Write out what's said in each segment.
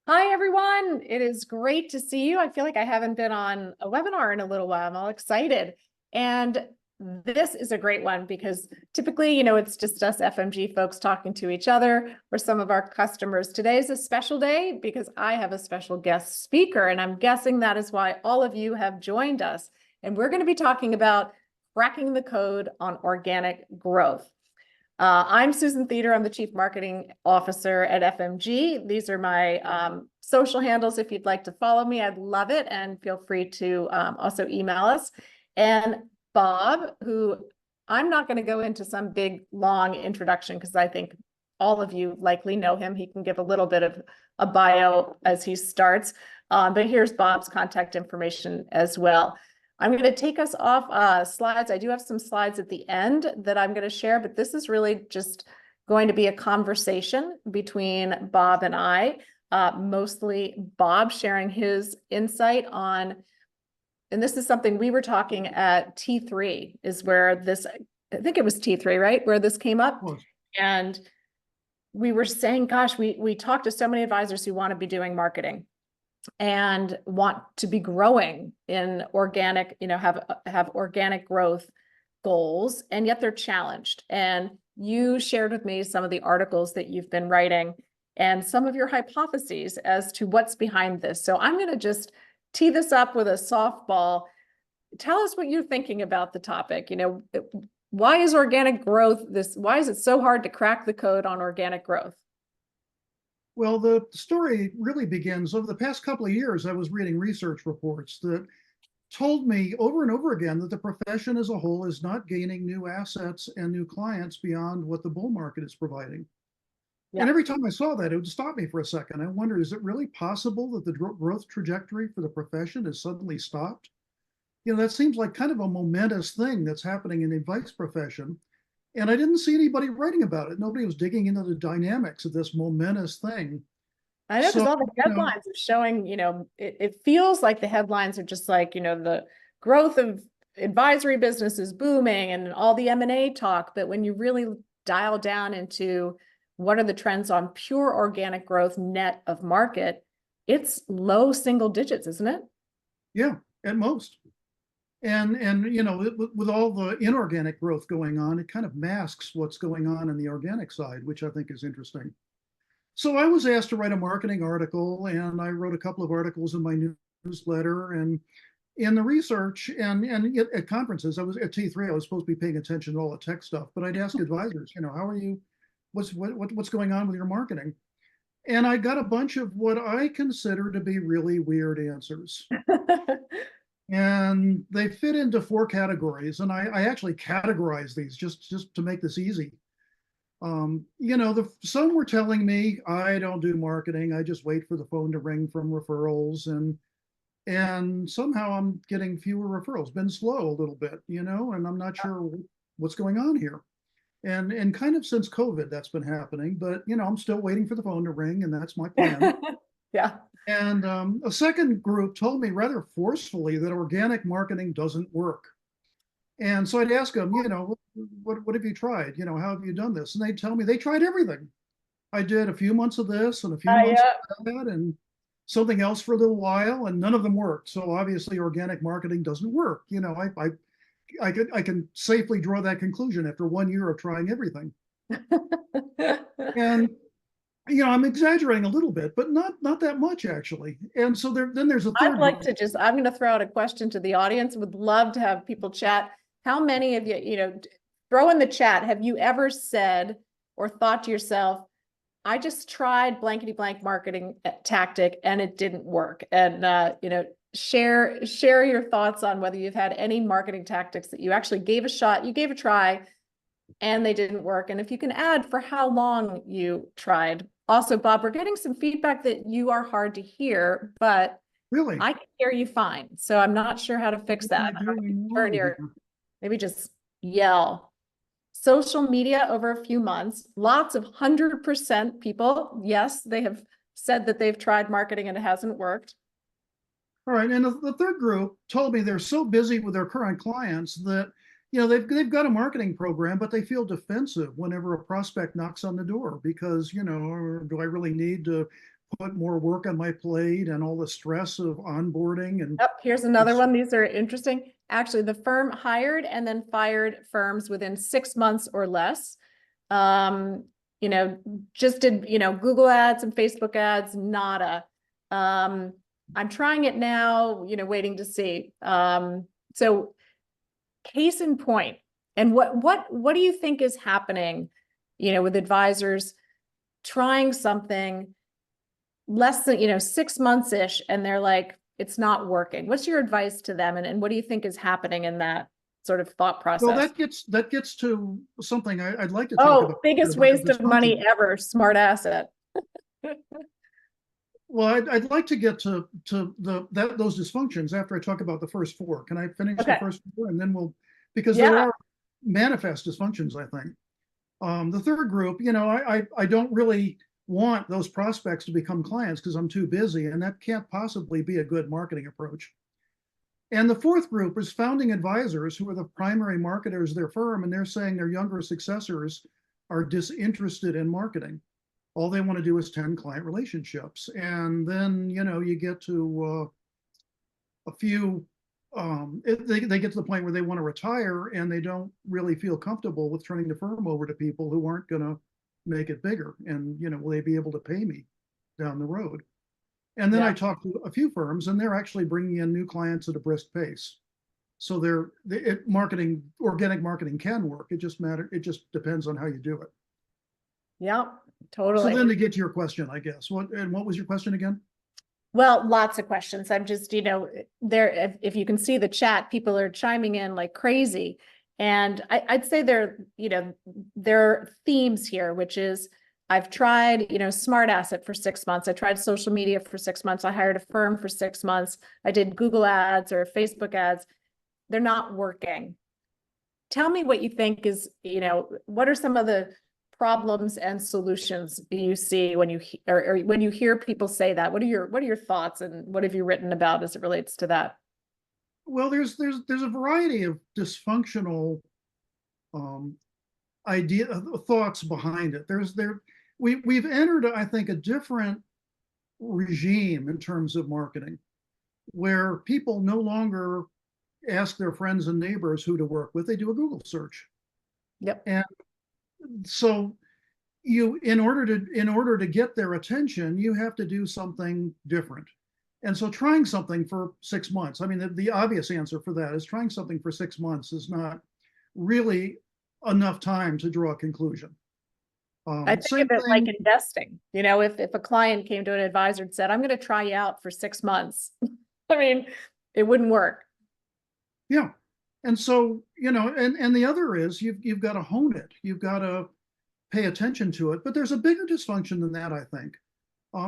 Hi, everyone. It is great to see you. I feel like I haven't been on a webinar in a little while. I'm all excited. And this is a great one because typically, it's just us FMG folks talking to each other or some of our customers. Today is a special day because I have a special guest speaker, and I'm guessing that is why all of you have joined us. And we're going to be talking about cracking the code on organic growth. I'm Susan Theder. I'm the Chief Marketing Officer at FMG. These are my social handles. If you'd like to follow me, I'd love it. And feel free to also email us. And Bob, who I'm not going to go into some big, long introduction because I think all of you likely know him. He can give a little bit of a bio as he starts. But here's Bob's contact information as well. I'm going to take us off slides. I do have some slides at the end that I'm going to share, but this is really just going to be a conversation between Bob and I, mostly Bob sharing his insight on, and this is something we were talking at T3 is where this, I think it was T3, right? Where this came up. And we were saying, gosh, we talked to so many advisors who want to be doing marketing and want to be growing in organic, have organic growth goals, and yet they're challenged. And you shared with me some of the articles that you've been writing and some of your hypotheses as to what's behind this. So I'm going to just tee this up with a softball. Tell us what you're thinking about the topic. Why is organic growth why is it so hard to crack the code on organic growth? Well, the story really begins over the past couple of years. I was reading research reports that told me over and over again that the profession as a whole is not gaining new assets and new clients beyond what the bull market is providing. Yeah. And every time I saw that, it would stop me for a second. I wondered, is it really possible that the growth trajectory for the profession has suddenly stopped? That seems like kind of a momentous thing that's happening in the advice profession. And I didn't see anybody writing about it. Nobody was digging into the dynamics of this momentous thing. I know, because So, all the headlines are showing, it feels like the headlines are just like, the growth of advisory business is booming and all the M&A talk. But when you really dial down into what are the trends on pure organic growth net of market, it's low single digits, isn't it? yeah, at most. And with all the inorganic growth going on, it kind of masks what's going on in the organic side, which I think is interesting. So I was asked to write a marketing article, and I wrote a couple of articles in my newsletter and in the research and at conferences. I was at T3. I was supposed to be paying attention to all the tech stuff, but I'd ask advisors, how are you? What's going on with your marketing? And I got a bunch of what I consider to be really weird answers. And they fit into four categories. And I actually categorize these just to make this easy. Some were telling me I don't do marketing. I just wait for the phone to ring from referrals, and somehow I'm getting fewer referrals. Been slow a little bit, and I'm not sure what's going on here. And kind of since COVID, that's been happening. But I'm still waiting for the phone to ring, and that's my plan. Yeah. And a second group told me rather forcefully that organic marketing doesn't work. And so I'd ask them, what have you tried? How have you done this? And they'd tell me they tried everything. I did a few months of this and a few months of that and something else for a little while, and none of them worked. So obviously organic marketing doesn't work. I can safely draw that conclusion after 1 year of trying everything. And I'm exaggerating a little bit, but not that much actually. And so then there's a third. I'd like to I'm going to throw out a question to the audience. Would love to have people chat. How many of you, throw in the chat, have you ever said or thought to yourself, I just tried blankety blank marketing tactic and it didn't work? And, share your thoughts on whether you've had any marketing tactics that you actually gave a shot, you gave a try, and they didn't work. And if you can add for how long you tried. Also, Bob, we're getting some feedback that you are hard to hear, but Really? I can hear you fine. So I'm not sure how to fix that. Maybe just yell. Social media over a few months, lots of 100% people. Yes, they have said that they've tried marketing and it hasn't worked. All right. And the third group told me they're so busy with their current clients that, they've got a marketing program, but they feel defensive whenever a prospect knocks on the door because, do I really need to put more work on my plate and all the stress of onboarding and Oh, here's another it's, one. These are interesting. Actually, the firm hired and then fired firms within 6 months or less. Um, you know, just did, Google ads and Facebook ads, nada. I'm trying it now, waiting to see. So case in point, and what do you think is happening, with advisors trying something less than, 6 months-ish, and they're like, it's not working? What's your advice to them? And what do you think is happening in that sort of thought well, process? that gets to something I'd like to talk Oh, about, biggest about the waste of dysfunction. money ever, smart asset. Well, I'd like to get to those dysfunctions after I talk about the first four. Can I finish the Okay. first four and then because there Yeah. are manifest dysfunctions, I think. The third group, I don't really want those prospects to become clients because I'm too busy, and that can't possibly be a good marketing approach. And the fourth group is founding advisors who are the primary marketers of their firm, and they're saying their younger successors are disinterested in marketing. All they want to do is 10 client relationships. And then, you get to a few, they get to the point where they want to retire and they don't really feel comfortable with turning the firm over to people who aren't going to make it bigger. And, will they be able to pay me down the road? And then I Yeah. talked to a few firms and they're actually bringing in new clients at a brisk pace. So organic marketing can work. It just depends on how you do it. Yeah, So totally. then to get to your question, I guess, what was your question again? Well, lots of questions. I'm just, there, if you can see the chat, people are chiming in like crazy. And I'd say there are themes here, which is I've tried, smart asset for 6 months. I tried social media for 6 months. I hired a firm for 6 months. I did Google ads or Facebook ads. They're not working. Tell me what you think is, what are some of the problems and solutions you see when you or when you hear people say that? What are your thoughts, and what have you written about as it relates to that? Well, there's a variety of dysfunctional um, thoughts behind it. We've entered, I think, a different regime in terms of marketing, where people no longer ask their friends and neighbors who to work with. They do a Google search. Yep. And so in order to get their attention, you have to do something different. And so trying something for 6 months, I mean, the obvious answer for that is trying something for 6 months is not really enough time to draw a conclusion. I think Same of it like thing. investing. If a client came to an advisor and said, I'm going to try you out for 6 months, I mean, it wouldn't work. Yeah. And so, and the other is you've got to hone it. You've got to pay attention to it. But there's a bigger dysfunction than that, I think,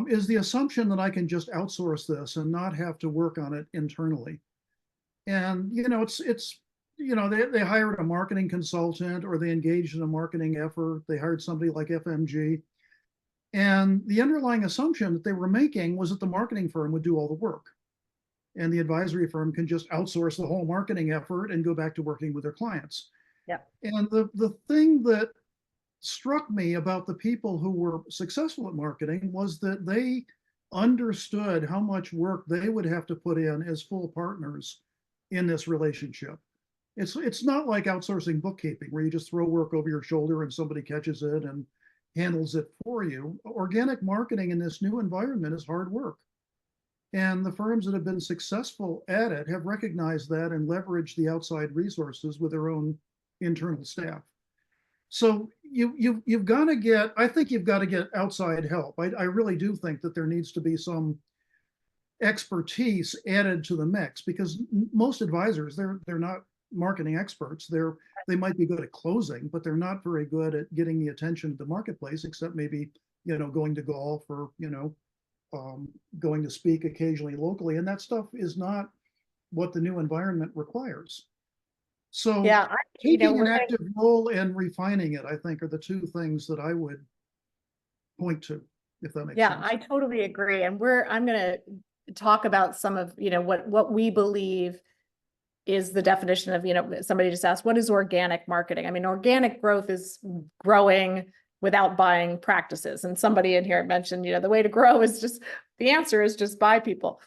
is the assumption that I can just outsource this and not have to work on it internally. And, they hired a marketing consultant or they engaged in a marketing effort. They hired somebody like FMG. And the underlying assumption that they were making was that the marketing firm would do all the work. And the advisory firm can just outsource the whole marketing effort and go back to working with their clients. Yeah. And the thing that struck me about the people who were successful at marketing was that they understood how much work they would have to put in as full partners in this relationship. It's not like outsourcing bookkeeping where you just throw work over your shoulder and somebody catches it and handles it for you. Organic marketing in this new environment is hard work. And the firms that have been successful at it have recognized that and leveraged the outside resources with their own internal staff. So you've got to get, I think you've got to get outside help. I really do think that there needs to be some expertise added to the mix because most advisors, they're not marketing experts. They might be good at closing, but they're not very good at getting the attention of the marketplace, except maybe, going to golf or, going to speak occasionally locally. And that stuff is not what the new environment requires. So Yeah. taking an active role and refining it, I think, are the two things that I would point to, if that makes sense. Yeah, I totally agree. And I'm going to talk about some of, what we believe is the definition of, somebody just asked, what is organic marketing? I mean, organic growth is growing without buying practices. And somebody in here mentioned, the way to grow is the answer is just buy people.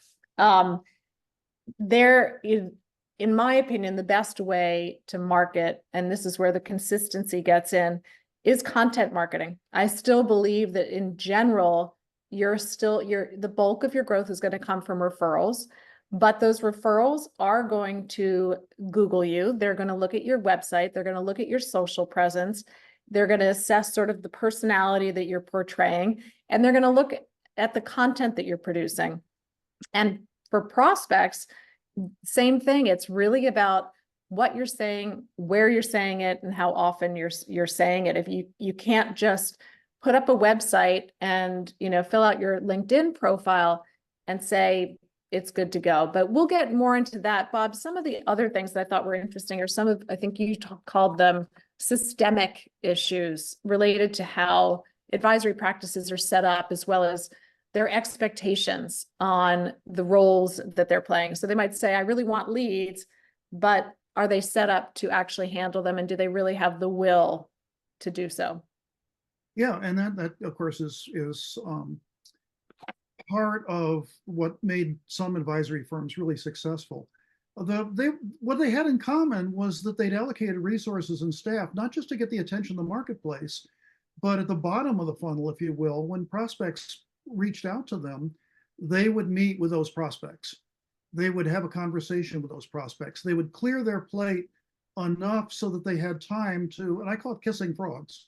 There is, in my opinion, the best way to market, and this is where the consistency gets in, is content marketing. I still believe that in general, the bulk of your growth is going to come from referrals, but those referrals are going to Google you. They're going to look at your website. They're going to look at your social presence. They're going to assess sort of the personality that you're portraying, and they're going to look at the content that you're producing. And for prospects, same thing. It's really about what you're saying, where you're saying it, and how often you're saying it. If you can't just put up a website and fill out your LinkedIn profile and say it's good to go. But we'll get more into that, Bob. Some of the other things that I thought were interesting are some of, I think you called them systemic issues related to how advisory practices are set up, as well as their expectations on the roles that they're playing. So they might say, I really want leads, but are they set up to actually handle them? And do they really have the will to do so? Yeah, and that of course is part of what made some advisory firms really successful. What they had in common was that they'd allocated resources and staff, not just to get the attention of the marketplace, but at the bottom of the funnel, if you will, when prospects reached out to them, they would meet with those prospects. They would have a conversation with those prospects. They would clear their plate enough so that they had time to, and I call it kissing frogs.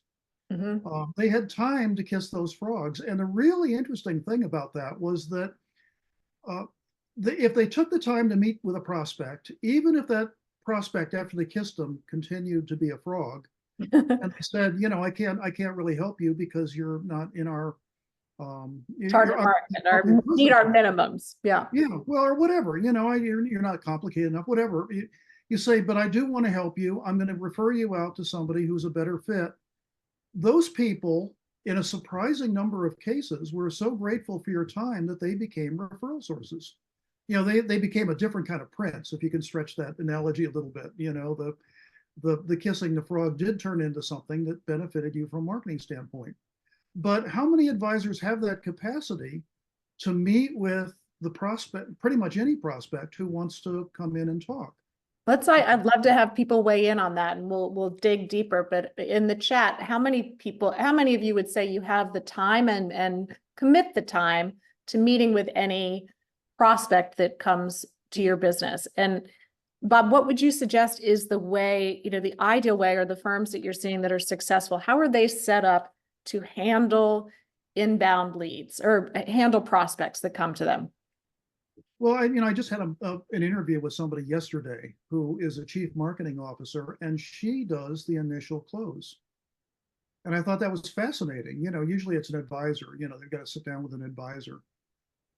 They had time to kiss those frogs. And the really interesting thing about that was that if they took the time to meet with a prospect, even if that prospect, after they kissed them, continued to be a frog, and they said, I can't really help you because you're not in our target market, meet our minimums. Yeah. Well, or whatever, you're not complicated enough, whatever. You say, but I do want to help you. I'm going to refer you out to somebody who's a better fit. Those people, in a surprising number of cases, were so grateful for your time that they became referral sources. They became a different kind of prince, if you can stretch that analogy a little bit. The kissing the frog did turn into something that benefited you from a marketing standpoint. But how many advisors have that capacity to meet with the prospect, pretty much any prospect who wants to come in and talk? I'd love to have people weigh in on that, and we'll dig deeper. But in the chat, how many of you would say you have the time and commit the time to meeting with any prospect that comes to your business? And Bob, what would you suggest is the way, the ideal way, or the firms that you're seeing that are successful, how are they set up to handle inbound leads or handle prospects that come to them? Well, I just had an interview with somebody yesterday who is a chief marketing officer, and she does the initial close. And I thought that was fascinating. Usually it's an advisor, they've got to sit down with an advisor.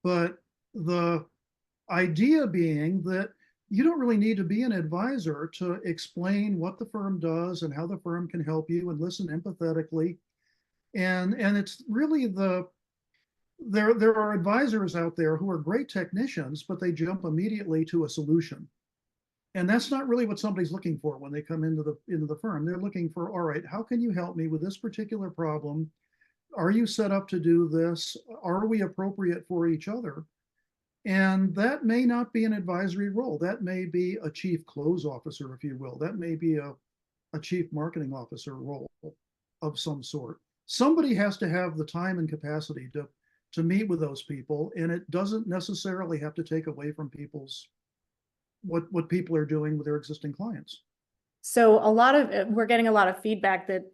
But the idea being that you don't really need to be an advisor to explain what the firm does and how the firm can help you, and listen empathetically. And it's really there are advisors out there who are great technicians, but they jump immediately to a solution. And that's not really what somebody's looking for when they come into the firm. They're looking for, all right, how can you help me with this particular problem? Are you set up to do this? Are we appropriate for each other? And that may not be an advisory role. That may be a chief close officer, if you will. That may be a chief marketing officer role of some sort. Somebody has to have the time and capacity to meet with those people, and it doesn't necessarily have to take away from what people are doing with their existing clients. So we're getting a lot of feedback that,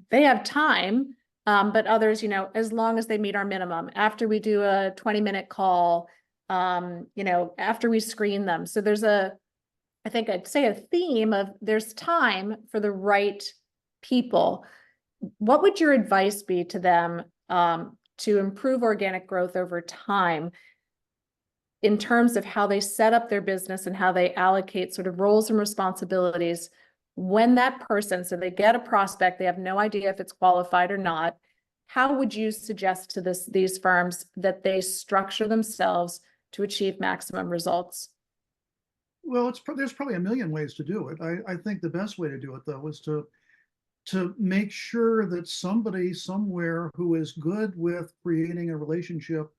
they have time, but others, as long as they meet our minimum, after we do a 20-minute call, after we screen them. So there's I think I'd say a theme of there's time for the right people. What would your advice be to them to improve organic growth over time in terms of how they set up their business and how they allocate sort of roles and responsibilities when that person, so they get a prospect, they have no idea if it's qualified or not, how would you suggest to these firms that they structure themselves to achieve maximum results? Well, there's probably a million ways to do it. I think the best way to do it, though, is to to make sure that somebody somewhere who is good with creating a relationship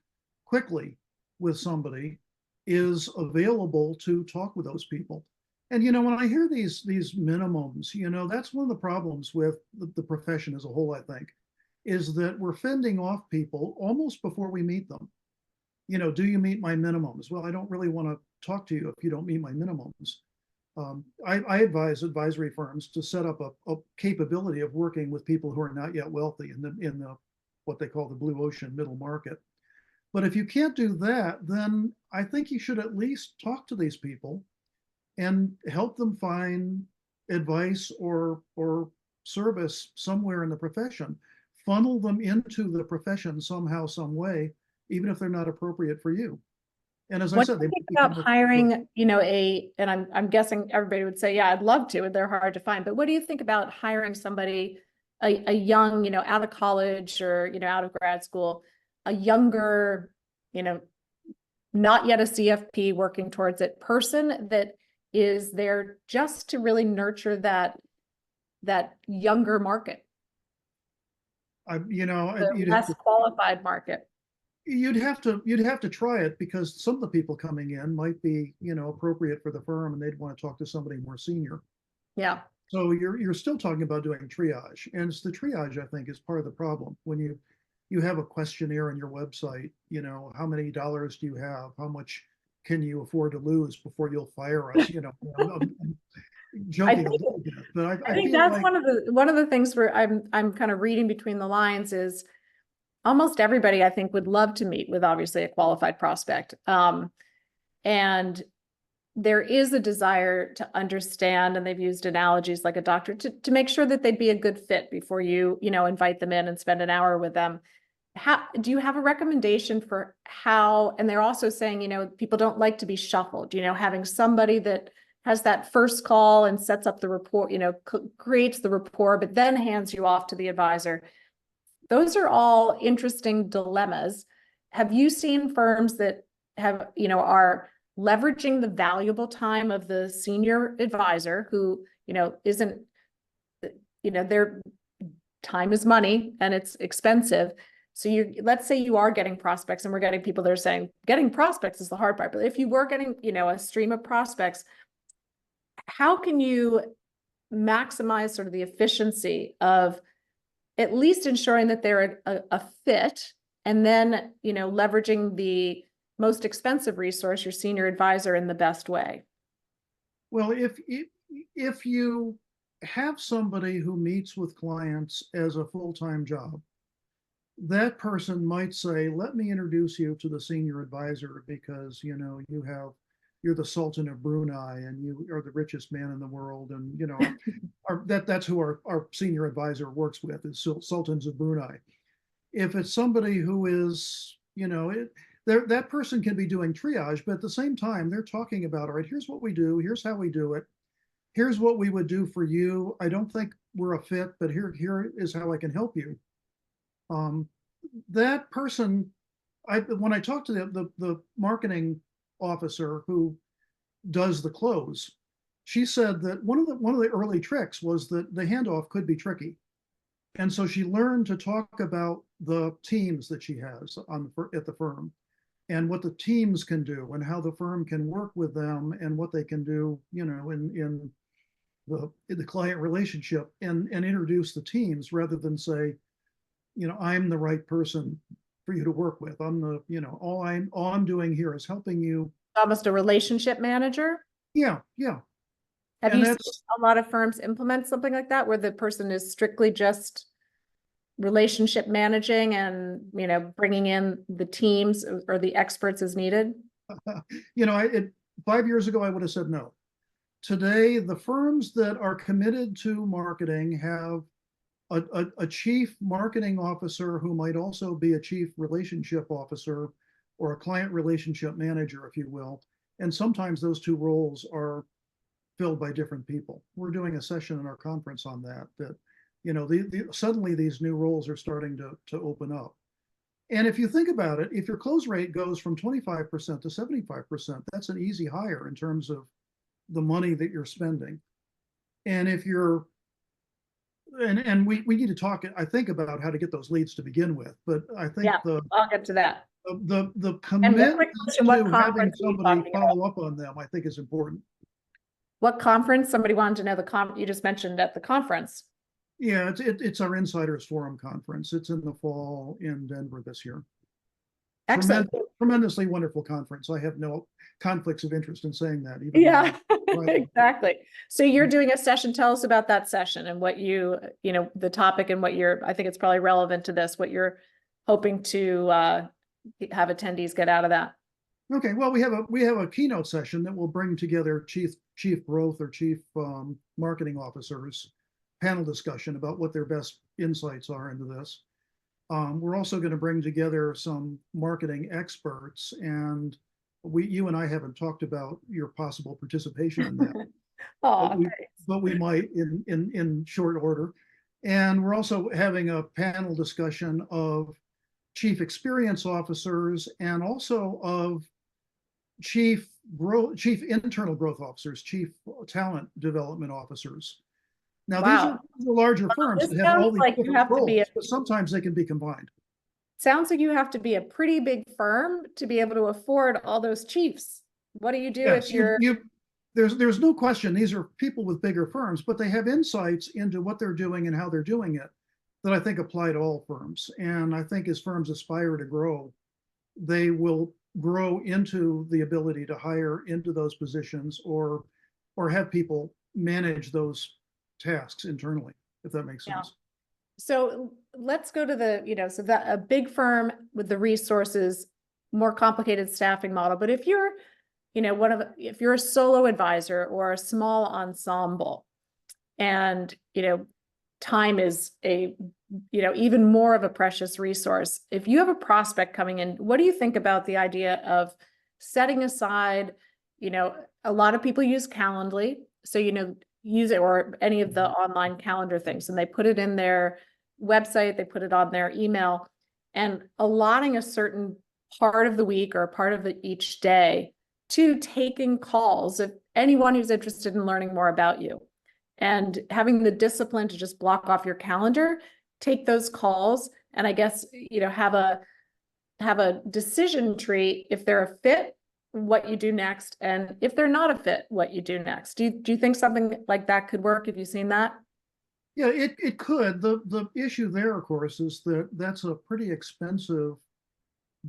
quickly with somebody is available to talk with those people. And when I hear these minimums, that's one of the problems with the profession as a whole, I think, is that we're fending off people almost before we meet them. Do you meet my minimums? Well, I don't really want to talk to you if you don't meet my minimums. I advise advisory firms to set up a capability of working with people who are not yet wealthy in the what they call the blue ocean middle market. But if you can't do that, then I think you should at least talk to these people and help them find advice or service somewhere in the profession. Funnel them into the profession somehow, some way, even if they're not appropriate for you. And as I What do said, you think about hiring, and I'm guessing everybody would say, yeah, I'd love to, and they're hard to find. But what do you think about hiring somebody, a young, out of college or, out of grad school, a younger, not yet a CFP working towards it person that is there just to really nurture that younger market, the less qualified market? You'd have to try it, because some of the people coming in might be appropriate for the firm, and they'd want to talk to somebody more senior. Yeah. So you're still talking about doing triage, and it's the triage, I think, is part of the problem. When you have a questionnaire on your website, how many dollars do you have, how much can you afford to lose before you'll fire us? I'm joking a little bit, but I think that's like one of the things where I'm kind of reading between the lines is almost everybody, I think, would love to meet with obviously a qualified prospect. And there is a desire to understand, and they've used analogies like a doctor to make sure that they'd be a good fit before you invite them in and spend an hour with them. How do you have a recommendation for how, and they're also saying, people don't like to be shuffled, having somebody that has that first call and sets up the rapport, creates the rapport, but then hands you off to the advisor. Those are all interesting dilemmas. Have you seen firms that have, are leveraging the valuable time of the senior advisor who, isn't, their time is money and it's expensive. So let's say you are getting prospects, and we're getting people that are saying getting prospects is the hard part. But if you were getting, a stream of prospects, how can you maximize sort of the efficiency of at least ensuring that they're a fit, and then, leveraging the most expensive resource, your senior advisor, in the best way? Well, if you have somebody who meets with clients as a full-time job, that person might say, let me introduce you to the senior advisor, because you're the Sultan of Brunei and you are the richest man in the world, and that's who our senior advisor works with, is Sultans of Brunei. If it's somebody who is, that person can be doing triage, but at the same time they're talking about, all right, here's what we do, here's how we do it, here's what we would do for you. I don't think we're a fit, but here is how I can help you. That person, when I talk to the marketing officer who does the close, she said that one of the early tricks was that the handoff could be tricky, and so she learned to talk about the teams that she has at the firm, and what the teams can do, and how the firm can work with them, and what they can do, in the client relationship, and introduce the teams, rather than say, I'm the right person for you to work with. I'm the, all I'm doing here is helping you. Almost a relationship manager. Yeah. Have you seen a lot of firms implement something like that, where the person is strictly just relationship managing and, bringing in the teams or the experts as needed? 5 years ago, I would have said no. Today, the firms that are committed to marketing have a chief marketing officer who might also be a chief relationship officer, or a client relationship manager, if you will. And sometimes those two roles are filled by different people. We're doing a session in our conference on that, suddenly these new roles are starting to open up. And if you think about it, if your close rate goes from 25% to 75%, that's an easy hire in terms of the money that you're spending. And if your and we need to talk, I think, about how to get those leads to begin with, but I think Yeah, I'll get to that. the And one commitment quick question, what to having conference are you somebody talking about? follow up on them, I think is important. What conference? Somebody wanted to know you just mentioned at the conference. Yeah, it's our Insiders Forum conference. It's in the fall in Denver this year. Excellent. Tremendously wonderful conference. I have no conflicts of interest in saying that, even Yeah, though exactly. So you're doing a session. Tell us about that session and what the topic and what I think it's probably relevant to this, what you're hoping to have attendees get out of that. Okay, well, we have a keynote session that will bring together chief growth or chief marketing officers, panel discussion about what their best insights are into this. We're also going to bring together some marketing experts, and you and I haven't talked about your possible participation in that, Oh, but we might in short order. And we're also having a panel discussion of chief experience officers and also of chief internal growth officers, chief talent development officers. Now, these wow. are the larger firms This that have all sounds these like you different have to be roles, but sometimes they can be combined. sounds like you have to be a pretty big firm to be able to afford all those chiefs. What do you do if Yes, you're there's no question these are people with bigger firms, but they have insights into what they're doing and how they're doing it that I think apply to all firms. And I think as firms aspire to grow, they will grow into the ability to hire into those positions or have people manage those tasks internally, if that makes sense. So let's go to so that a big firm with the resources, more complicated staffing model. But if you're, if you're a solo advisor or a small ensemble and, time is even more of a precious resource. If you have a prospect coming in, what do you think about the idea of setting aside, a lot of people use Calendly. So, use it or any of the online calendar things, and they put it in their website, they put it on their email, and allotting a certain part of the week or a part of each day to taking calls of anyone who's interested in learning more about you, and having the discipline to just block off your calendar, take those calls, and I guess, have a decision tree if they're a fit, what you do next, and if they're not a fit, what you do next. Do you think something like that could work? Have you seen that? Yeah, it could. The issue there, of course, is that that's a pretty expensive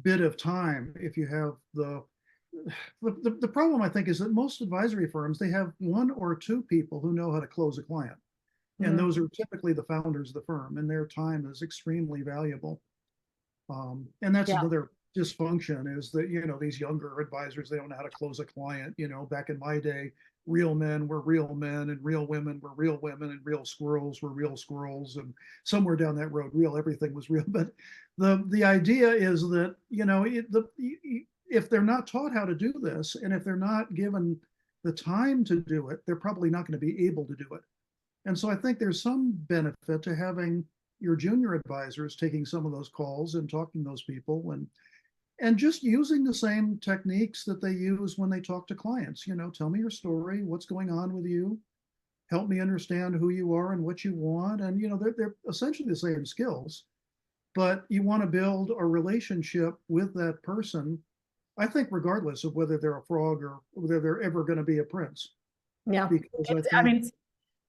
bit of time if you have the problem, I think, is that most advisory firms, they have one or two people who know how to close a client. And those are typically the founders of the firm, and their time is extremely valuable. And that's another dysfunction is that, these younger advisors, they don't know how to close a client. Back in my day, real men were real men and real women were real women and real squirrels were real squirrels. And somewhere down that road, everything was real. But the idea is that, if they're not taught how to do this, and if they're not given the time to do it, they're probably not going to be able to do it. And so I think there's some benefit to having your junior advisors taking some of those calls and talking to those people and just using the same techniques that they use when they talk to clients. Tell me your story, what's going on with you, help me understand who you are and what you want. And they're essentially the same skills, but you want to build a relationship with that person, I think, regardless of whether they're a frog or whether they're ever going to be a prince. Yeah, Because I mean,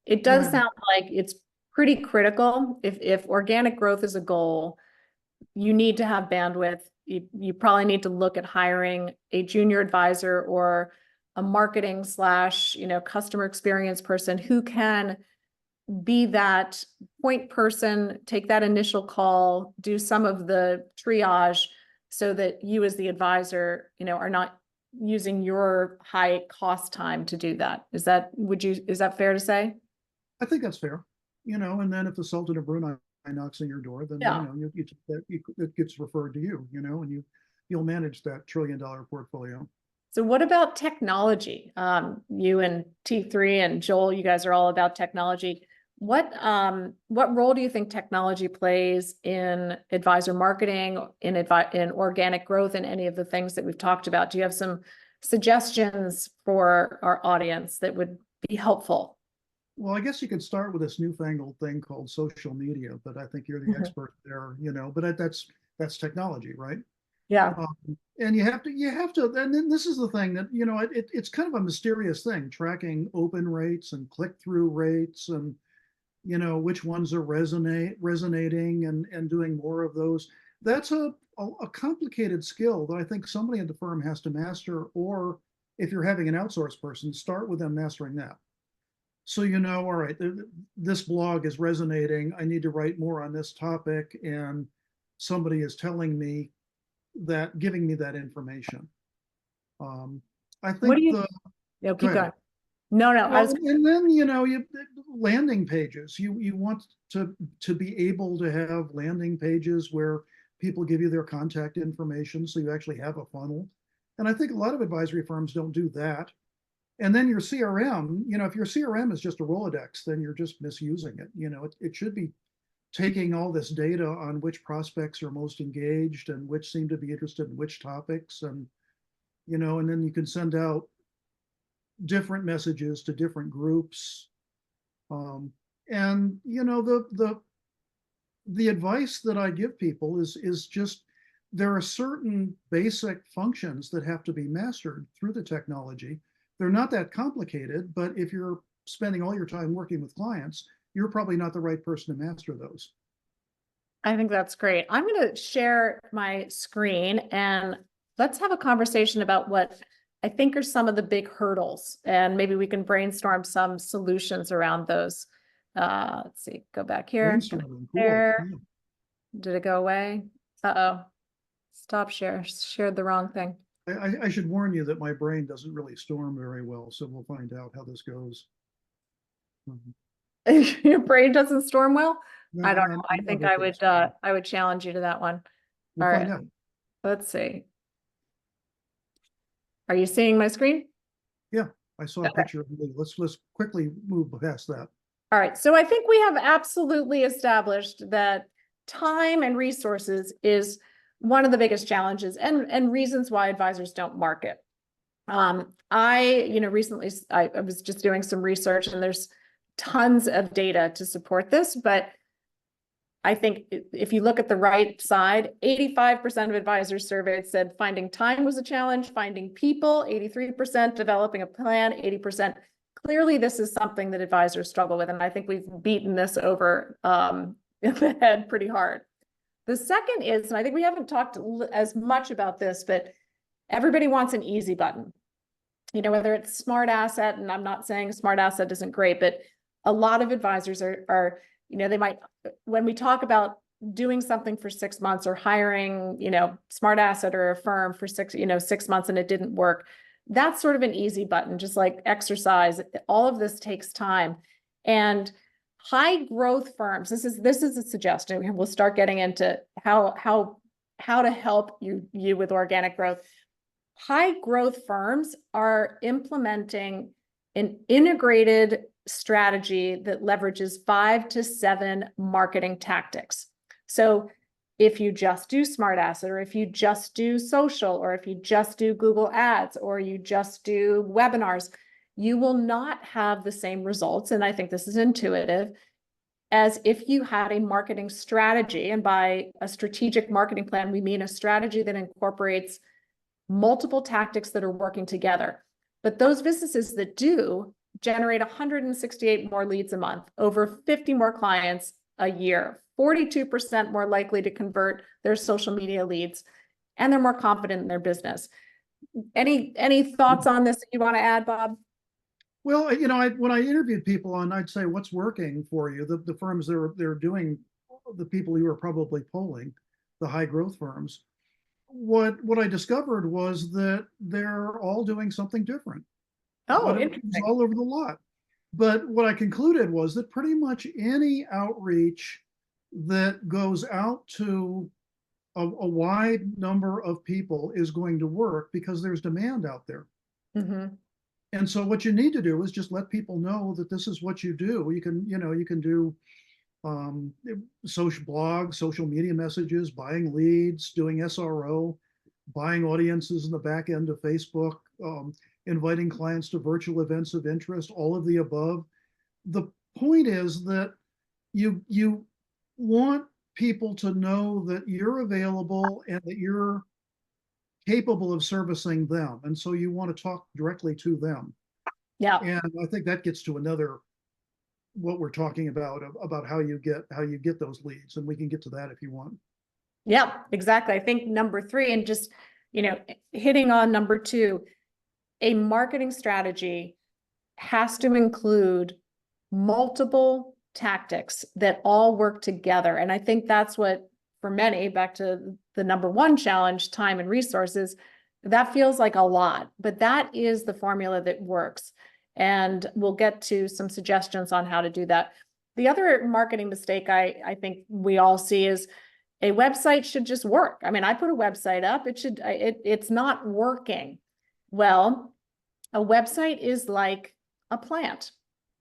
it does sound like it's pretty critical. If organic growth is a goal, you need to have bandwidth. You probably need to look at hiring a junior advisor or a marketing / customer experience person who can be that point person, take that initial call, do some of the triage so that you as the advisor, are not using your high cost time to do that. Is that fair to say? I think that's fair. And then if the Sultan of Brunei knocks on your door, then it gets referred to you, and you'll manage that $1 trillion portfolio. So what about technology? You and T3 and Joel, you guys are all about technology. What role do you think technology plays in advisor marketing, in organic growth, and any of the things that we've talked about? Do you have some suggestions for our audience that would be helpful? Well, I guess you could start with this newfangled thing called social media, but I think you're the Mhm. expert there, but that's technology, right? Yeah. And you have to, and then this is the thing that, it's kind of a mysterious thing, tracking open rates and click-through rates and, which ones are resonating and doing more of those. That's a complicated skill that I think somebody at the firm has to master, or if you're having an outsourced person, start with them mastering that. So, all right, this blog is resonating. I need to write more on this topic. And somebody is telling me that, giving me that information. Um, I What think do you, no, go keep ahead. going. No, no, I Well, was, and then, landing pages. You want to be able to have landing pages where people give you their contact information, so you actually have a funnel. And I think a lot of advisory firms don't do that. And then your CRM, if your CRM is just a Rolodex, then you're just misusing it. It should be taking all this data on which prospects are most engaged and which seem to be interested in which topics. And then you can send out different messages to different groups. And the advice that I give people is just, there are certain basic functions that have to be mastered through the technology. They're not that complicated, but if you're spending all your time working with clients, you're probably not the right person to master those. I think that's great. I'm going to share my screen and let's have a conversation about what I think are some of the big hurdles, and maybe we can brainstorm some solutions around those. Let's see, go back here. Brainstorming, cool. There. Yeah. Did it go away? Uh-oh. Stop share. Shared the wrong thing. I should warn you that my brain doesn't really storm very well, so we'll find out how this goes. Your brain doesn't storm well? No, I don't I'm know. I not think okay. I would challenge you to that one. We'll All find right. out. Let's see. Are you seeing my screen? Yeah, I saw a Okay. picture of me. Let's quickly move past that. All right. So I think we have absolutely established that time and resources is one of the biggest challenges and reasons why advisors don't market. Recently I was just doing some research and there's tons of data to support this, but I think if you look at the right side, 85% of advisors surveyed said finding time was a challenge, finding people, 83%, developing a plan, 80%. Clearly, this is something that advisors struggle with, and I think we've beaten this over the head pretty hard. The second is, and I think we haven't talked as much about this, but everybody wants an easy button. Whether it's smart asset, and I'm not saying smart asset isn't great, but a lot of advisors are they might, when we talk about doing something for 6 months or hiring, smart asset or a firm for 6 months and it didn't work, that's sort of an easy button, just like exercise. All of this takes time. And high growth firms, this is a suggestion. We'll start getting into how to help you with organic growth. High growth firms are implementing an integrated strategy that leverages 5 to 7 marketing tactics. So if you just do smart asset, or if you just do social, or if you just do Google ads, or you just do webinars, you will not have the same results. And I think this is intuitive as if you had a marketing strategy. And by a strategic marketing plan, we mean a strategy that incorporates multiple tactics that are working together. But those businesses that do generate 168 more leads a month, over 50 more clients a year, 42% more likely to convert their social media leads, and they're more confident in their business. Any thoughts on this that you want to add, Bob? Well, when I interviewed people and I'd say, what's working for you? The firms they're doing, the people you were probably polling, the high growth firms, what I discovered was that they're all doing something different. Oh, But it was interesting. all over the lot. But what I concluded was that pretty much any outreach that goes out to a wide number of people is going to work because there's demand out there. Mm-hmm. And so what you need to do is just let people know that this is what you do. You can do um, social blogs, social media messages, buying leads, doing SRO, buying audiences in the back end of Facebook, inviting clients to virtual events of interest, all of the above. the point is that you want people to know that you're available and that you're capable of servicing them. And so you want to talk directly to them. Yeah. And I think that gets to another what we're talking about how you get those leads. And we can get to that if you want. Yeah, exactly. I think number three, and just, hitting on number two, a marketing strategy has to include multiple tactics that all work together. And I think that's what, for many, back to the number one challenge, time and resources, that feels like a lot, but that is the formula that works. And we'll get to some suggestions on how to do that. The other marketing mistake I think we all see is a website should just work. I mean, I put a website up, it's not working. Well, a website is like a plant.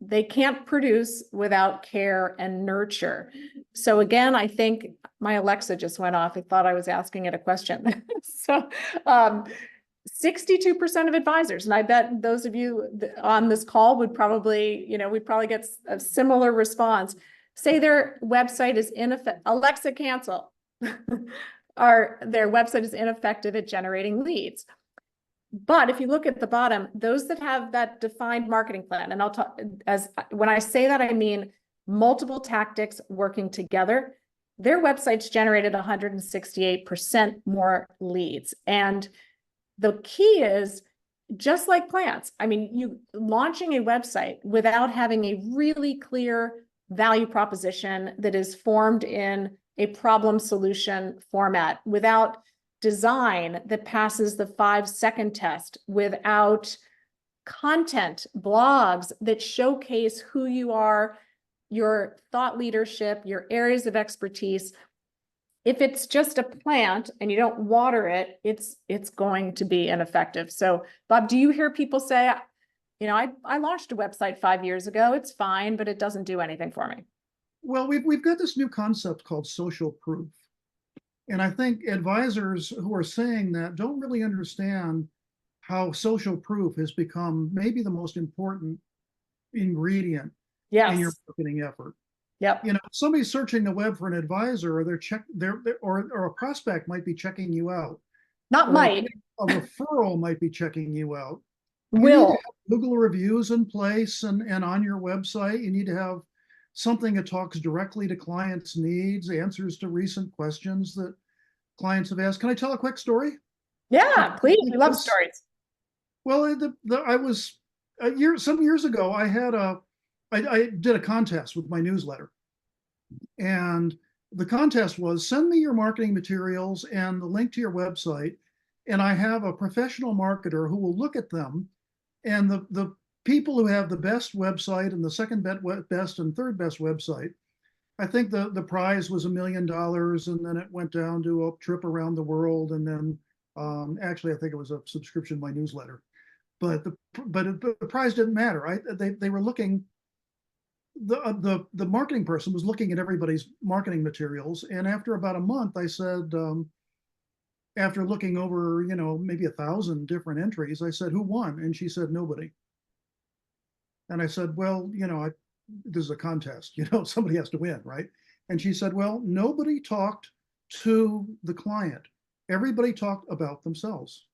They can't produce without care and nurture. So again, I think my Alexa just went off. I thought I was asking it a question. So 62% of advisors, and I bet those of you on this call would probably, we'd probably get a similar response, say their website is ineffective. Alexa, cancel. Their website is ineffective at generating leads. But if you look at the bottom, those that have that defined marketing plan, and I'll talk when I say that, I mean multiple tactics working together, their websites generated 168% more leads. And the key is, just like plants, I mean, you launching a website without having a really clear value proposition that is formed in a problem solution format, without design that passes the 5-second test, without content, blogs that showcase who you are, your thought leadership, your areas of expertise. If it's just a plant and you don't water it, it's going to be ineffective. So, Bob, do you hear people say, I launched a website 5 years ago, it's fine, but it doesn't do anything for me? Well, we've got this new concept called social proof. And I think advisors who are saying that don't really understand how social proof has become maybe the most important ingredient in your Yes. marketing effort. Yep. Somebody's searching the web for an advisor, or or a prospect might be checking you out, Not or might, a referral might be checking you out. You need to will. have Google reviews in place and on your website. You need to have something that talks directly to clients' needs, answers to recent questions that clients have asked. Can I tell a quick story? Yeah, please. We love stories. Well, I was some years ago. I did a contest with my newsletter, and the contest was send me your marketing materials and the link to your website, and I have a professional marketer who will look at them, and the people who have the best website and the second best and third best website. I think the prize was $1 million, and then it went down to a trip around the world, and then actually I think it was a subscription to my newsletter. But the prize didn't matter. They were looking. The marketing person was looking at everybody's marketing materials, and after about a month, I said, after looking over maybe 1,000 different entries, I said, "Who won?" And she said, "Nobody." And I said, "Well, this is a contest. Somebody has to win, right?" And she said, "Well, nobody talked to the client. Everybody talked about themselves."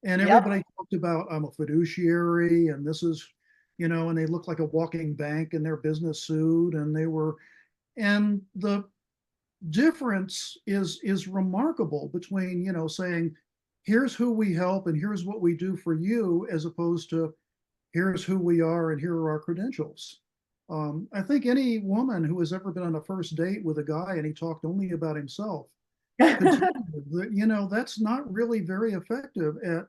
And Yep. everybody talked about, I'm a fiduciary, and this is, and they looked like a walking bank in their business suit, and the difference is remarkable between, saying, here's who we help and here's what we do for you, as opposed to here's who we are and here are our credentials. I think any woman who has ever been on a first date with a guy and he talked only about himself could tell you that, that's not really very effective at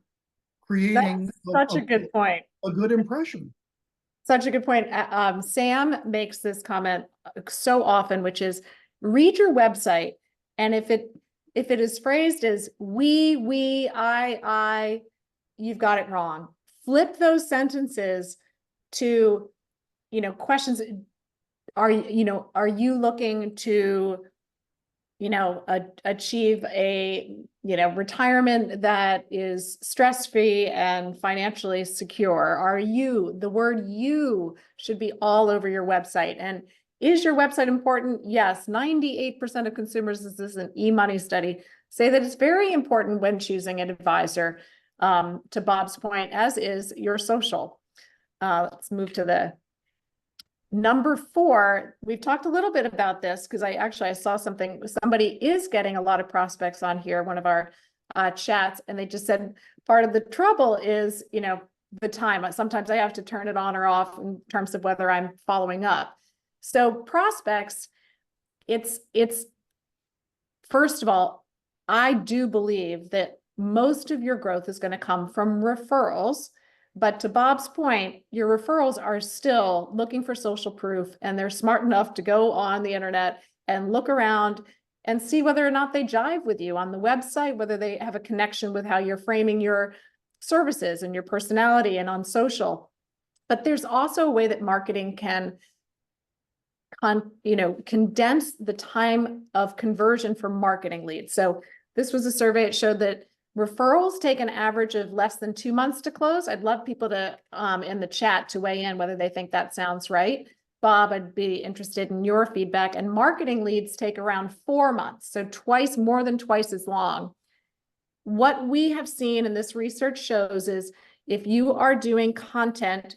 creating That's such a good point. a good impression. Such a good point. Sam makes this comment so often, which is, read your website, and if it is phrased as we, I, you've got it wrong. Flip those sentences to, questions. Are you looking to achieve a, retirement that is stress-free and financially secure? The word you should be all over your website. And is your website important? Yes, 98% of consumers, this is an e-money study, say that it's very important when choosing an advisor, to Bob's point, as is your social. Let's move to the number 4. We've talked a little bit about this because I saw somebody is getting a lot of prospects on here, one of our chats, and they just said part of the trouble is, the time. Sometimes I have to turn it on or off in terms of whether I'm following up. So prospects, it's first of all, I do believe that most of your growth is going to come from referrals. But to Bob's point, your referrals are still looking for social proof, and they're smart enough to go on the internet and look around and see whether or not they jive with you on the website, whether they have a connection with how you're framing your services and your personality and on social. But there's also a way that marketing can condense the time of conversion for marketing leads. So this was a survey. It showed that referrals take an average of less than 2 months to close. I'd love people to, in the chat, to weigh in whether they think that sounds right. Bob, I'd be interested in your feedback. And marketing leads take around 4 months, so more than twice as long. What we have seen, and this research shows, is if you are doing content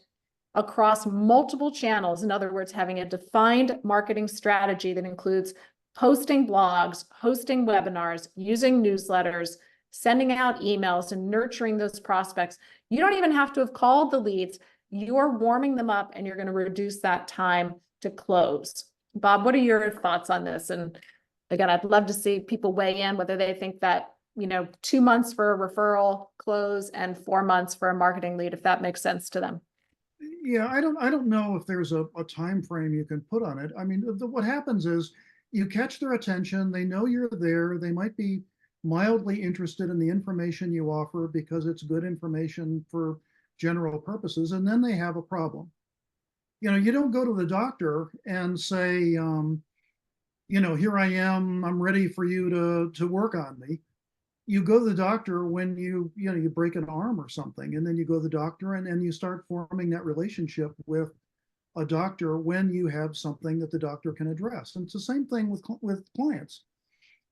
across multiple channels, in other words, having a defined marketing strategy that includes posting blogs, hosting webinars, using newsletters, sending out emails, and nurturing those prospects, you don't even have to have called the leads. You're warming them up, and you're going to reduce that time to close. Bob, what are your thoughts on this? And again, I'd love to see people weigh in whether they think that 2 months for a referral close and 4 months for a marketing lead, if that makes sense to them. Yeah, I don't know if there's a time frame you can put on it. I mean, what happens is you catch their attention, they know you're there, they might be mildly interested in the information you offer because it's good information for general purposes, and then they have a problem. You don't go to the doctor and say, here I am, I'm ready for you to work on me. You go to the doctor when you break an arm or something, and then you go to the doctor and you start forming that relationship with a doctor when you have something that the doctor can address. And it's the same thing with clients.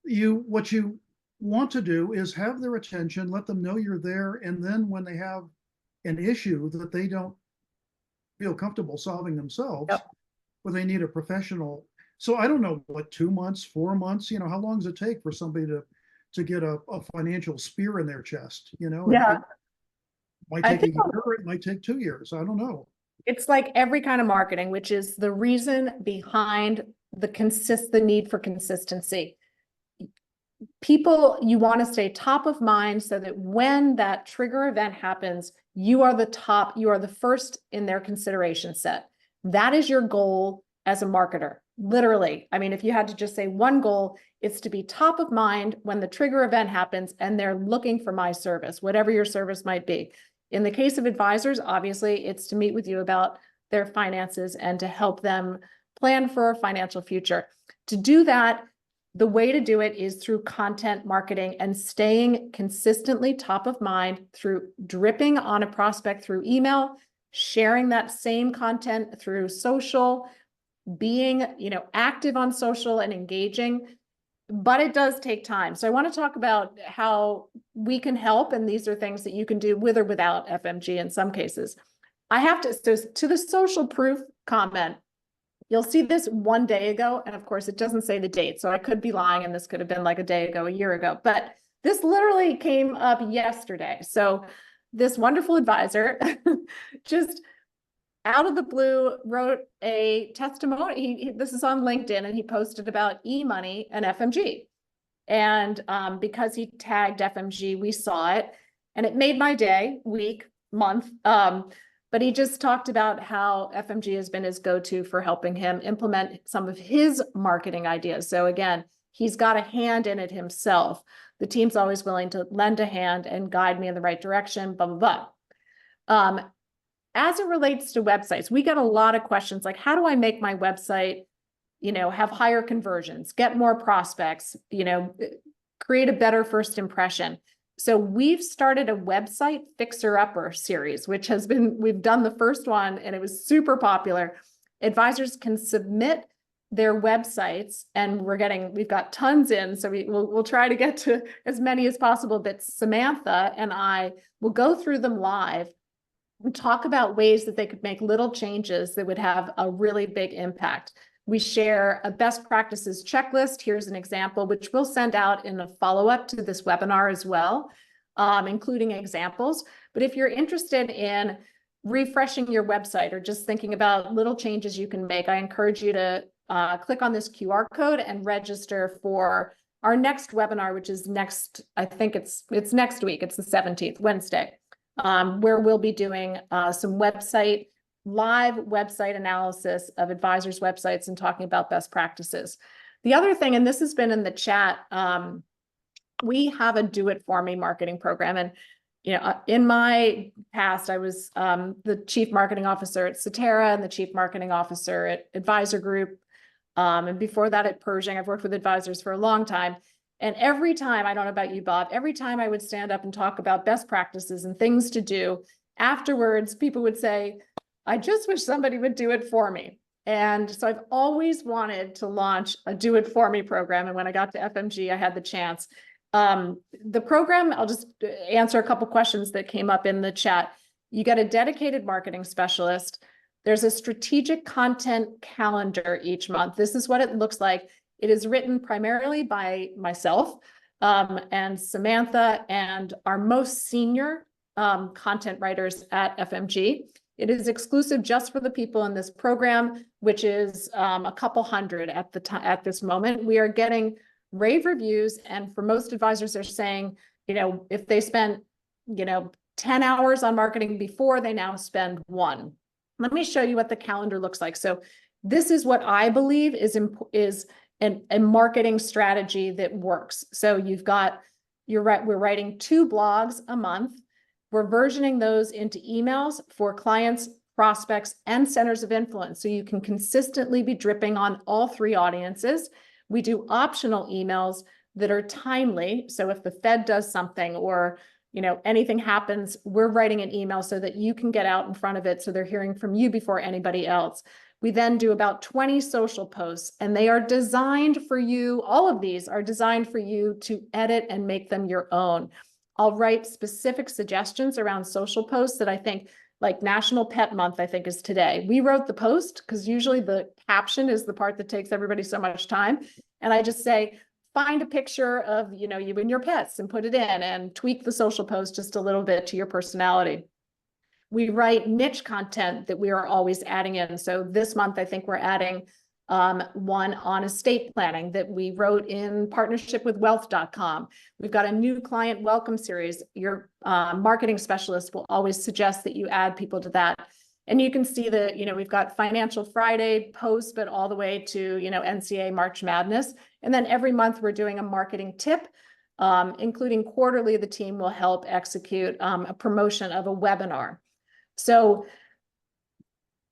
What you want to do is have their attention, let them know you're there, and then when they have an issue that they don't feel comfortable solving themselves, Yep. or they need a professional. So I don't know what, 2 months, 4 months, how long does it take for somebody to get a financial spear in their chest? Yeah. It might take a year, it might take 2 years. I don't know. It's like every kind of marketing, which is the reason behind the need for consistency. You want to stay top of mind so that when that trigger event happens, you are the first in their consideration set. That is your goal as a marketer. Literally. I mean, if you had to just say one goal, it's to be top of mind when the trigger event happens and they're looking for my service, whatever your service might be. In the case of advisors, obviously, it's to meet with you about their finances and to help them plan for a financial future. To do that, the way to do it is through content marketing and staying consistently top of mind through dripping on a prospect through email, sharing that same content through social, being, active on social and engaging. But it does take time. So I want to talk about how we can help. And these are things that you can do with or without FMG in some cases. So to the social proof comment, you'll see this 1 day ago. And of course, it doesn't say the date. So I could be lying, and this could have been like a day ago, a year ago. But this literally came up yesterday. So this wonderful advisor just out of the blue wrote a testimony. This is on LinkedIn, and he posted about e-money and FMG. And because he tagged FMG, we saw it, and it made my day, week, month. But he just talked about how FMG has been his go-to for helping him implement some of his marketing ideas. So again, he's got a hand in it himself. The team's always willing to lend a hand and guide me in the right direction, blah, blah, blah. As it relates to websites, we get a lot of questions like, how do I make my website have higher conversions, get more prospects, create a better first impression. So we've started a website fixer-upper series, which we've done the first one and it was super popular. Advisors can submit their websites and we've got tons in. So we'll try to get to as many as possible, but Samantha and I will go through them live and talk about ways that they could make little changes that would have a really big impact. We share a best practices checklist. Here's an example, which we'll send out in a follow-up to this webinar as well, including examples. But if you're interested in refreshing your website or just thinking about little changes you can make, I encourage you to click on this QR code and register for our next webinar, which is I think it's next week. It's the 17th, Wednesday, where we'll be doing some live website analysis of advisors' websites and talking about best practices. The other thing, and this has been in the chat, we have a do it for me marketing program. And, in my past, I was the chief marketing officer at Theder and the chief marketing officer at Advisor Group. And before that at Pershing, I've worked with advisors for a long time. And every time, I don't know about you, Bob, every time I would stand up and talk about best practices and things to do, afterwards, people would say, I just wish somebody would do it for me. And so I've always wanted to launch a do it for me program. And when I got to FMG, I had the chance. The program, I'll just answer a couple questions that came up in the chat. You get a dedicated marketing specialist. There's a strategic content calendar each month. This is what it looks like. It is written primarily by myself and Samantha and our most senior content writers at FMG. It is exclusive just for the people in this program, which is a couple hundred at this moment. We are getting rave reviews, and for most advisors, they're saying, if they spent, 10 hours on marketing before, they now spend 1. Let me show you what the calendar looks like. So this is what I believe is a marketing strategy that works. So we're writing 2 blogs a month. We're versioning those into emails for clients, prospects, and centers of influence. So you can consistently be dripping on all 3 audiences. We do optional emails that are timely. So if the Fed does something or anything happens, we're writing an email so that you can get out in front of it. So they're hearing from you before anybody else. We then do about 20 social posts, and they are designed for you. All of these are designed for you to edit and make them your own. I'll write specific suggestions around social posts that I think, like National Pet Month, I think is today. We wrote the post because usually the caption is the part that takes everybody so much time. And I just say, find a picture of, you and your pets and put it in and tweak the social post just a little bit to your personality. We write niche content that we are always adding in. So this month, I think we're adding one on estate planning that we wrote in partnership with wealth.com. We've got a new client welcome series. Your marketing specialist will always suggest that you add people to that. And you can see that, we've got Financial Friday posts, but all the way to, NCA March Madness. And then every month we're doing a marketing tip, including quarterly, the team will help execute a promotion of a webinar. So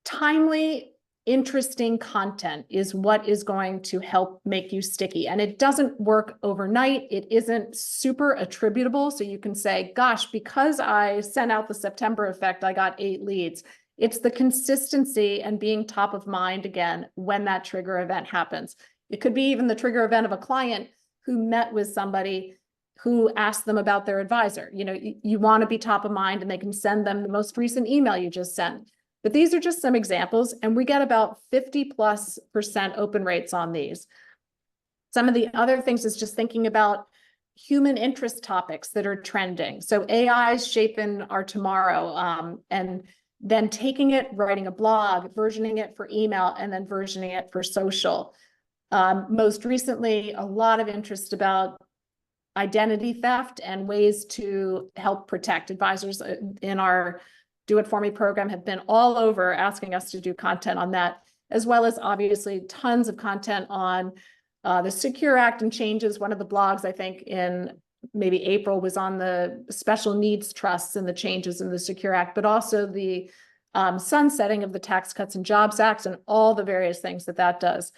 timely, interesting content is what is going to help make you sticky. And it doesn't work overnight. It isn't super attributable. So you can say, gosh, because I sent out the September effect, I got 8 leads. It's the consistency and being top of mind again when that trigger event happens. It could be even the trigger event of a client who met with somebody who asked them about their advisor. You want to be top of mind, and they can send them the most recent email you just sent. But these are just some examples, and we get about 50+% open rates on these. Some of the other things is just thinking about human interest topics that are trending. So AI is shaping our tomorrow, and then taking it, writing a blog, versioning it for email, and then versioning it for social. Most recently, a lot of interest about identity theft and ways to help protect. Advisors in our Do It For Me program have been all over asking us to do content on that, as well as obviously tons of content on the Secure Act and changes. One of the blogs, I think in maybe April, was on the special needs trusts and the changes in the Secure Act, but also the sunsetting of the Tax Cuts and Jobs Act and all the various things that does.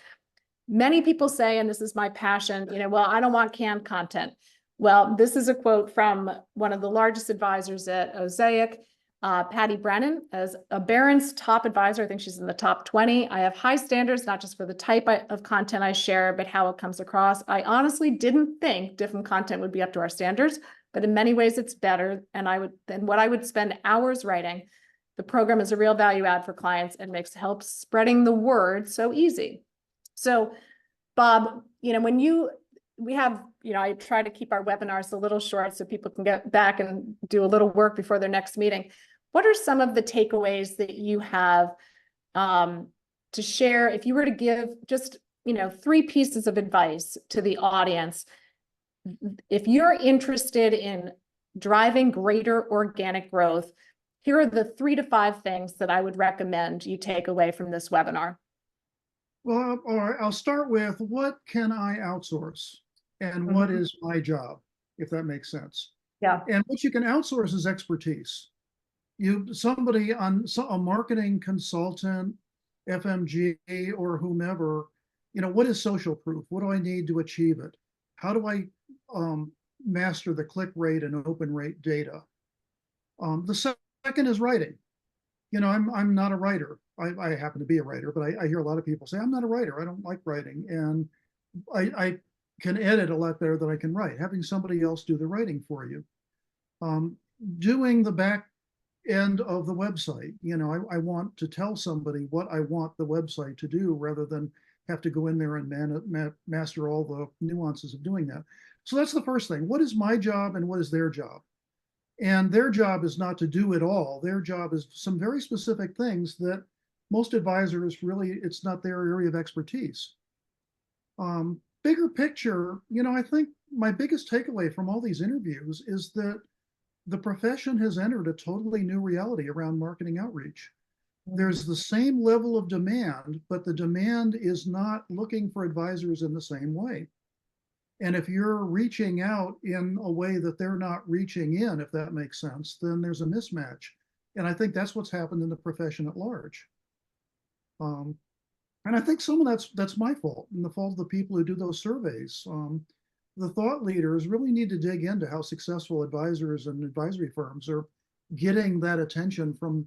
Many people say, and this is my passion, well, I don't want canned content. Well, this is a quote from one of the largest advisors at Osaic, Patty Brennan, as a Barron's top advisor. I think she's in the top 20. I have high standards, not just for the type of content I share, but how it comes across. I honestly didn't think different content would be up to our standards, but in many ways it's better. And what I would spend hours writing. The program is a real value add for clients and helps spreading the word so easy. So, Bob, I try to keep our webinars a little short so people can get back and do a little work before their next meeting. What are some of the takeaways that you have to share? If you were to give just, 3 pieces of advice to the audience, if you're interested in driving greater organic growth, here are the 3 to 5 things that I would recommend you take away from this webinar. Well, all right, I'll start with what can I outsource and what is my job, if that makes sense. Yeah. And what you can outsource is expertise. A marketing consultant, FMG or whomever, what is social proof? What do I need to achieve it? How do I master the click rate and open rate data? The second is writing. I'm not a writer. I happen to be a writer, but I hear a lot of people say, I'm not a writer. I don't like writing. And I can edit a lot better than I can write. Having somebody else do the writing for you. Doing the back end of the website. I want to tell somebody what I want the website to do rather than have to go in there and master all the nuances of doing that. So that's the first thing. What is my job and what is their job? And their job is not to do it all. Their job is some very specific things that most advisors really, it's not their area of expertise. Bigger picture, I think my biggest takeaway from all these interviews is that the profession has entered a totally new reality around marketing outreach. There's the same level of demand, but the demand is not looking for advisors in the same way. And if you're reaching out in a way that they're not reaching in, if that makes sense, then there's a mismatch. And I think that's what's happened in the profession at large. And I think some of that's my fault and the fault of the people who do those surveys. The thought leaders really need to dig into how successful advisors and advisory firms are getting that attention from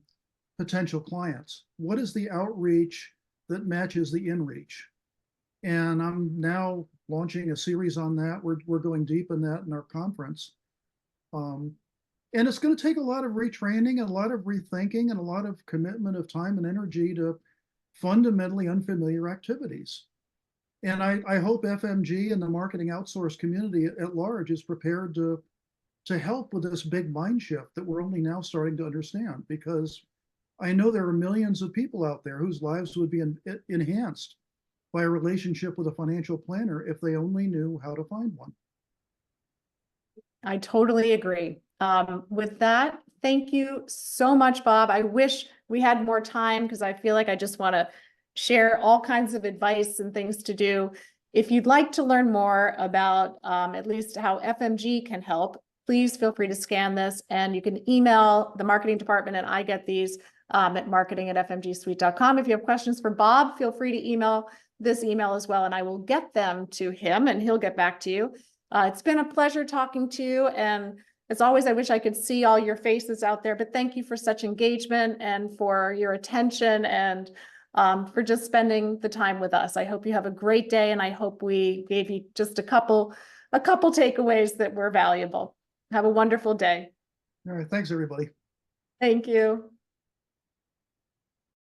potential clients. What is the outreach that matches the in-reach? And I'm now launching a series on that. We're going deep in that in our conference. And it's going to take a lot of retraining and a lot of rethinking and a lot of commitment of time and energy to fundamentally unfamiliar activities. And I hope FMG and the marketing outsource community at large is prepared to help with this big mind shift that we're only now starting to understand, because I know there are millions of people out there whose lives would be enhanced by a relationship with a financial planner if they only knew how to find one. I totally agree. With that, thank you so much, Bob. I wish we had more time because I feel like I just want to share all kinds of advice and things to do. If you'd like to learn more about at least how FMG can help, please feel free to scan this and you can email the marketing department and I get these at marketing@fmgsuite.com. If you have questions for Bob, feel free to email this email as well and I will get them to him and he'll get back to you. It's been a pleasure talking to you. And as always, I wish I could see all your faces out there, but thank you for such engagement and for your attention and for just spending the time with us. I hope you have a great day and I hope we gave you just a couple takeaways that were valuable. Have a wonderful day. All right. Thanks, everybody. Thank you.